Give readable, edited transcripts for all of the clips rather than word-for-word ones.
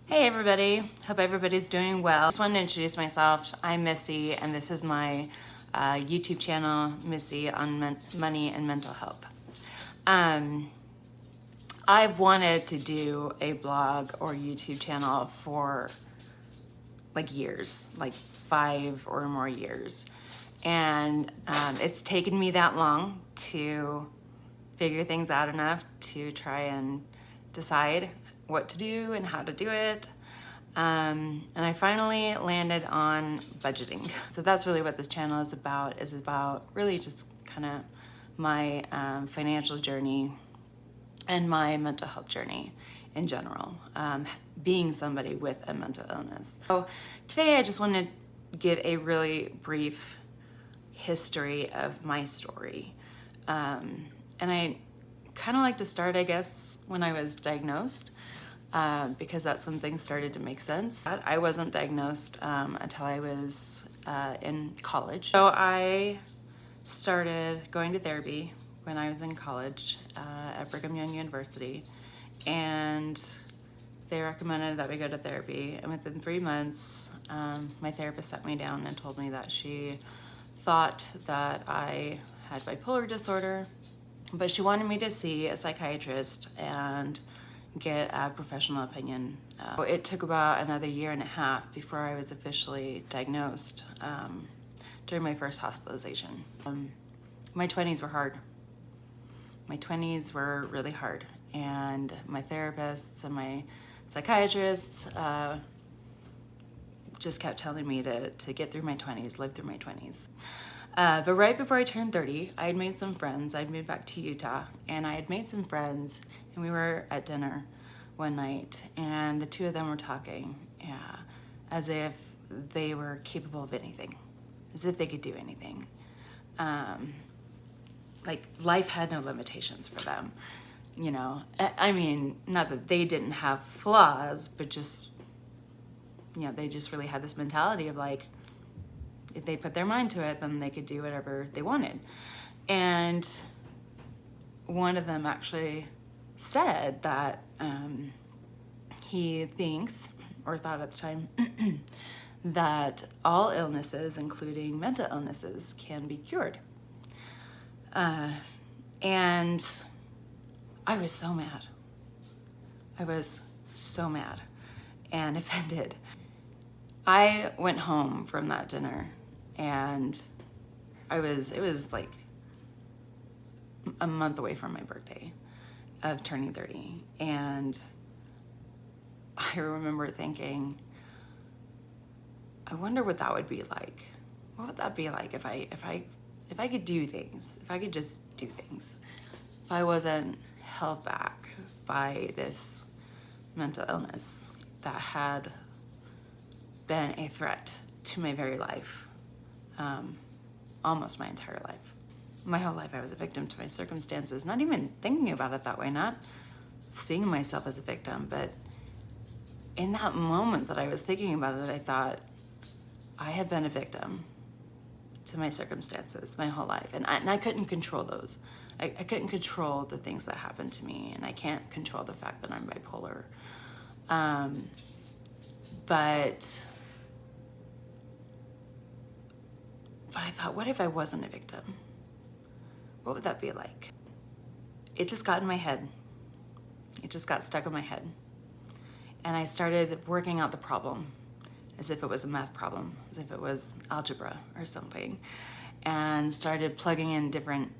Hey everybody, hope everybody's doing well. I just wanted to introduce myself. I'm Missy and this is my YouTube channel, Missy on Money and Mental Health. I've wanted to do a blog or YouTube channel for like years, like 5 or more years. And it's taken me that long to figure things out enough to try and decide what to do and how to do it. And I finally landed on budgeting. So that's really what this channel is about really just kind of my financial journey and my mental health journey in general, being somebody with a mental illness. So today I just want to give a really brief history of my story. And I kind of like to start, I guess, when I was diagnosed, because that's when things started to make sense. I wasn't diagnosed until I was in college. So I started going to therapy when I was in college at Brigham Young University, and they recommended that we go to therapy. And within 3 months, my therapist sat me down and told me that she thought that I had bipolar disorder, but she wanted me to see a psychiatrist and get a professional opinion. It took about another 1.5 years before I was officially diagnosed during my first hospitalization. My 20s were hard. My 20s were really hard, and my therapists and my psychiatrists just kept telling me to get through my 20s, live through my 20s. But right before I turned 30, I had made some friends. I'd moved back to Utah, and I had made some friends, and we were at dinner one night, and the two of them were talking as if they were capable of anything, as if they could do anything. Like life had no limitations for them, you know. I mean, not that they didn't have flaws, but just, you know, they just really had this mentality of like, if they put their mind to it, then they could do whatever they wanted. And one of them actually said that he thinks, or thought at the time, that all illnesses, including mental illnesses, can be cured. And I was so mad. I was so mad and offended. I went home from that dinner, and it was like a month away from my birthday of turning 30. And I remember thinking, I wonder what that would be like. What would that be like if I could do things, if I could just do things, if I wasn't held back by this mental illness that had been a threat to my very life, almost my entire life. My whole life I was a victim to my circumstances, not even thinking about it that way, not seeing myself as a victim, but in that moment that I was thinking about it, I thought, I have been a victim to my circumstances my whole life, and I couldn't control those. I couldn't control the things that happened to me, and I can't control the fact that I'm bipolar. But I thought, what if I wasn't a victim? What would that be like? It just got in my head. It just got stuck in my head. And I started working out the problem as if it was a math problem, as if it was algebra or something, and started plugging in different,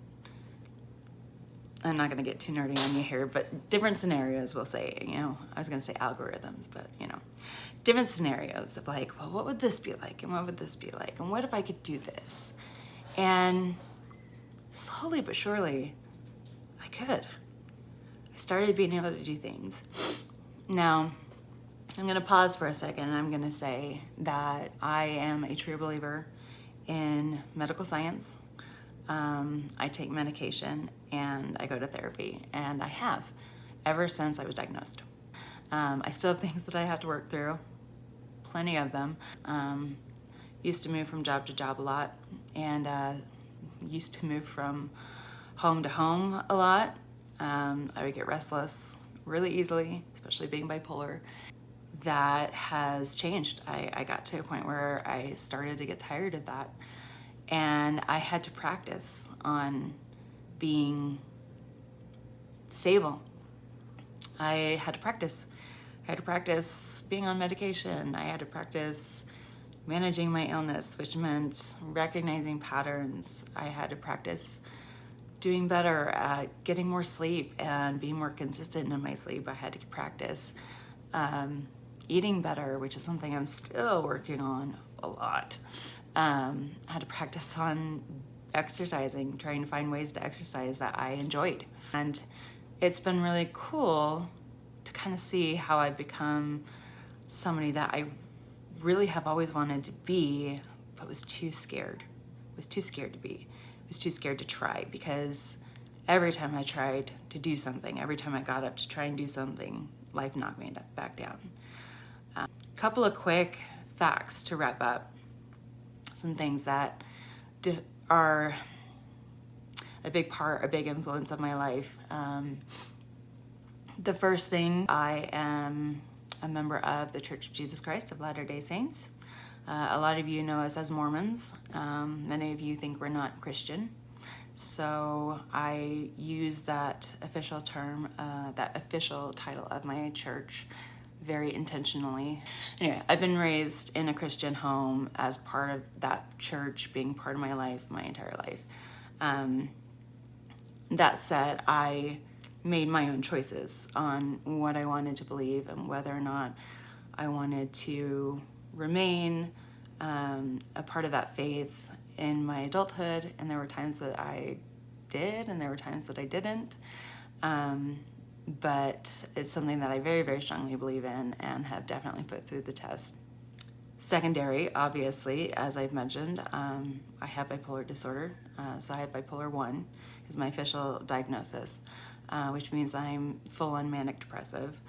I'm not gonna get too nerdy on you here, but different scenarios, we'll say, you know, I was gonna say algorithms, but you know, different scenarios of like, well, what would this be like? And what would this be like? And what if I could do this? And slowly but surely, I could. I started being able to do things. Now, I'm gonna pause for a second, and I'm gonna say that I am a true believer in medical science. I take medication and I go to therapy, and I have ever since I was diagnosed. I still have things that I have to work through, plenty of them. Used to move from job to job a lot, and used to move from home to home a lot. I would get restless really easily, especially being bipolar. that has changed. I got to a point where I started to get tired of that, and I had to practice on being stable. I had to practice. I had to practice being on medication. I had to practice managing my illness, which meant recognizing patterns. I had to practice doing better at getting more sleep and being more consistent in my sleep. I had to practice eating better, which is something I'm still working on a lot. I had to practice on exercising, trying to find ways to exercise that I enjoyed. And it's been really cool to kind of see how I've become somebody that I really have always wanted to be, but was too scared. Was too scared to be. Was too scared to try, because every time I tried to do something, every time I got up to try and do something, life knocked me back down. Couple of quick facts to wrap up. Some things that are a big influence of my life. The first thing, I am a member of the Church of Jesus Christ of Latter-day Saints. A lot of you know us as Mormons. Many of you think we're not Christian. So I use that official term, that official title of my church very intentionally. Anyway, I've been raised in a Christian home as part of that church being part of my life, my entire life. That said, I made my own choices on what I wanted to believe and whether or not I wanted to remain a part of that faith in my adulthood. And there were times that I did, and there were times that I didn't. But it's something that I very, very strongly believe in and have definitely put through the test. Secondary, obviously, as I've mentioned, I have bipolar disorder. So I have bipolar 1 is my official diagnosis, which means I'm full-on manic depressive.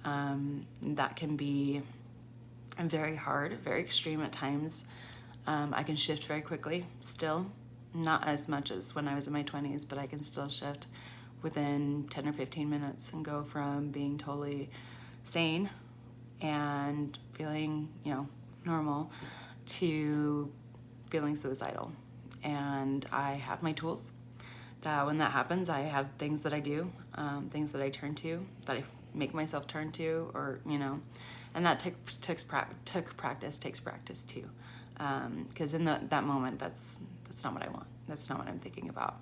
That can be very hard, very extreme at times. I can shift very quickly still, not as much as when I was in my 20s, but I can still shift within 10 or 15 minutes and go from being totally sane and feeling, normal to feeling suicidal. And I have my tools that when that happens, I have things that I do, things that I turn to, that I make myself turn to, or, and that takes practice too. Because in that moment, that's not what I want. That's not what I'm thinking about.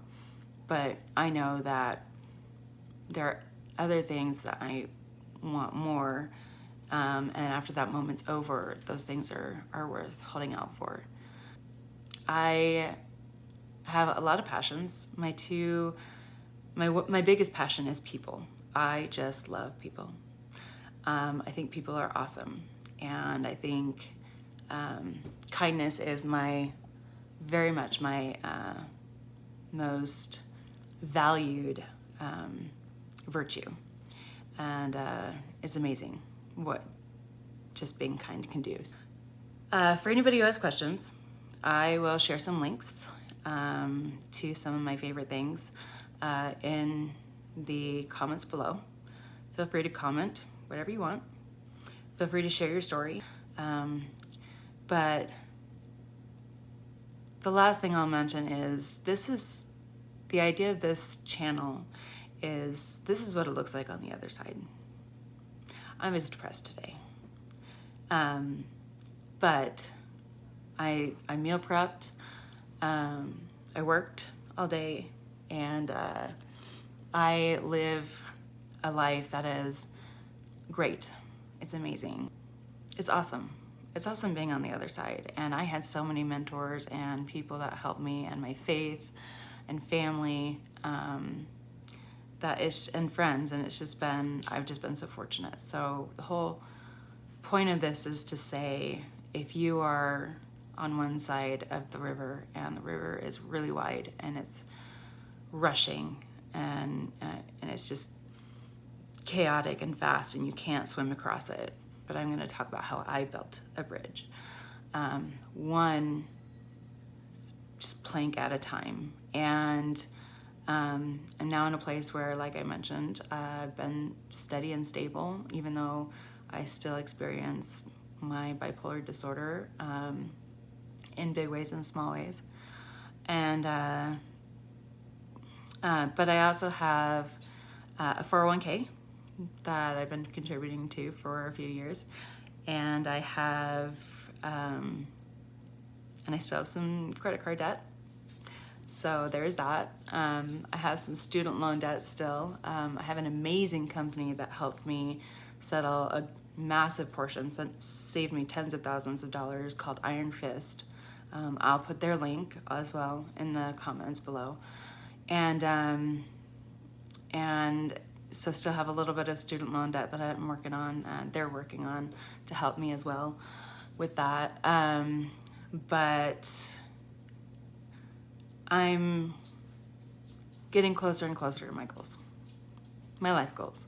But I know that there are other things that I want more, and after that moment's over, those things are worth holding out for. I have a lot of passions. My biggest passion is people. I just love people. I think people are awesome, and I think kindness is very much my most valued virtue, and it's amazing what just being kind can do. For anybody who has questions, I will share some links to some of my favorite things in the comments below. Feel free to comment whatever you want. Feel free to share your story. But the last thing I'll mention is the idea of this channel is this is what it looks like on the other side. I'm as depressed today. But I meal prepped, I worked all day, and I live a life that is great. It's amazing. It's awesome. It's awesome being on the other side. And I had so many mentors and people that helped me, and my faith and family, and friends, and I've just been so fortunate. So the whole point of this is to say, if you are on one side of the river and the river is really wide and it's rushing and it's just chaotic and fast and you can't swim across it, but I'm going to talk about how I built a bridge. One just plank at a time. And I'm now in a place where, like I mentioned, I've been steady and stable, even though I still experience my bipolar disorder in big ways and small ways. And but I also have a 401k that I've been contributing to for a few years, and I have and I still have some credit card debt. So there's that. I have some student loan debt still. I have an amazing company that helped me settle a massive portion, saved me tens of thousands of dollars, called Iron Fist. I'll put their link as well in the comments below. And so still have a little bit of student loan debt that I'm working on. They're working on to help me as well with that. But I'm getting closer and closer to my goals, my life goals.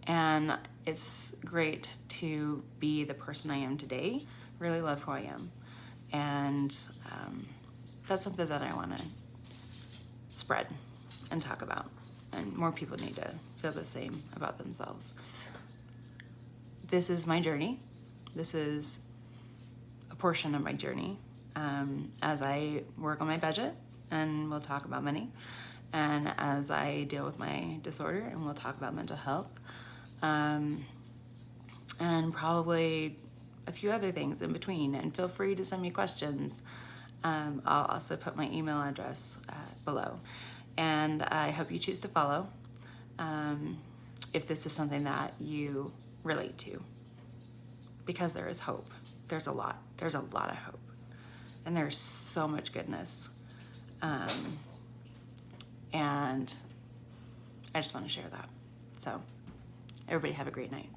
And it's great to be the person I am today, really love who I am. And that's something that I want to spread and talk about. And more people need to feel the same about themselves. This is my journey. This is a portion of my journey as I work on my budget, and we'll talk about money, and as I deal with my disorder, and we'll talk about mental health, and probably a few other things in between. And feel free to send me questions. I'll also put my email address below, and I hope you choose to follow if this is something that you relate to, because there is hope. There's a lot of hope, and there's so much goodness. And I just want to share that. So everybody have a great night.